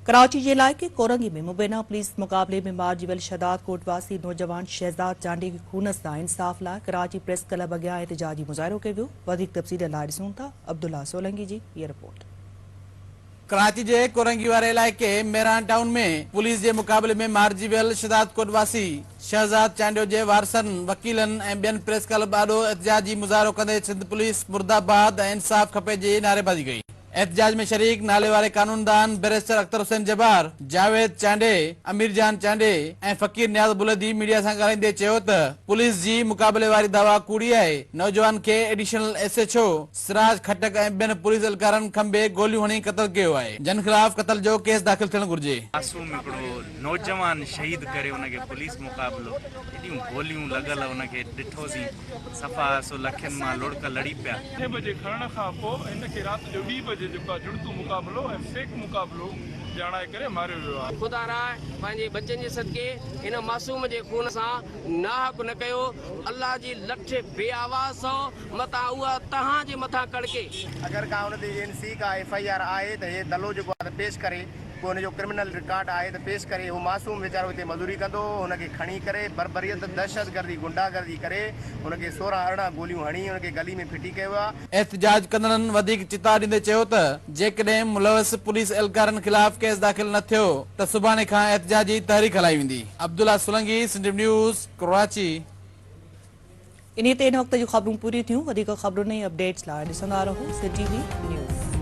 कराची जे इलाइक़े कोरंगी में मुबैना पुलिस मुक़ाबले में मारिजी वियल शहदाद कोटवासी नौजवान शहजाद चांडी की खून सां इंसाफ़ लाइ कराची प्रेस क्लब अॻियां एहतजाजी मुज़ाहिरो कयो वियो। वधीक तफ़सील लाइ ॾिसूं था अब्दुल्ला सोलंकी जी ये रिपोर्ट। कराची जे कोरंगी वारे इलाइक़े मेरान टाउन में पुलिस जे मुक़ाबले में मारिजी वियल शहदाद कोटवासी शहजाद चांडियो जे वारसनि वकीलनि ऐं ॿियनि प्रेस क्लब ॾाढो एहतजाजी मुज़ाहिरो कंदे सिंध पुलिस मुर्दाबाद ऐं इंसाफ़ खपे जी नारेबाज़ी कई। एहतजाज में शरीक नाले वारे कानूनदान बैरिस्टर अख्तर हुसैन जबार, जावेद चांडे, अमीर जान चांडे ऐं फ़कीर नियाज़ बुलदी मीडिया सां ॻाल्हाईंदे चयो त पुलिस जी मुक़ाबले वारी दावा कूड़ी आहे। नौजवान खे एडिशनल SHO सिराज खटक ऐं ॿियनि पुलिस एहलकारनि खंबे गोलियूं हणी क़तल कयो आहे, जन ख़िलाफ़ क़तल जो केस दाख़िल थियणु घुर्जे। मासूम हिकिड़ो नौजवान शहीद करे उनखे पुलिस मुक़ाबलो एॾियूं गोलियूं लॻल उनखे ॾिठोसीं सफ़ा सो लखनि मां लुड़क लड़ी पिया। 6 बजे खणण खां पोइ हिनखे राति जो 2 बजे जेको जुड़तो मुक़ाबलो ऐं फेक मुक़ाबलो ॼाणाए करे मारियो वियो आहे। खुदा राय पंहिंजे बचनि जे सदके इन मासूम जे खून सां नाहक न कयो। अल्लाह जी लठ बेआवाज़ मथां उहा तव्हां जे मथां कड़के। अगर का उन ते NC का FIR आहे त हे दलो जेको आहे पेश करे, को हुनजो क्रिमिनल रिकॉर्ड आहे त पेश करे। वो मासूम वीचारो हिते मज़दूरी कंदो, हुनखे खणी करे बरबरियत दहशतगर्दी गुंडागर्दी करे हुनखे 16-18 गोलियूं हणी हुनखे गली में फिटी कयो आहे। एहतजाज कंदड़नि वधीक चिता ॾींदे चयो त जेकॾहिं मुलविस पुलिस एहलकारनि ख़िलाफ़ केस दाख़िल न थियो त सुभाणे खां एहतजाजी तहरीक हलाई वेंदी। अब्दुल्ला सोलंकी, सिंध न्यूज़, कराची। इन ते इन वक़्त जूं ख़बरूं पूरी थियूं। वधीक ख़बरुनि ऐं अपडेट्स लाइ ॾिसंदा रहो सिंध TV न्यूज़।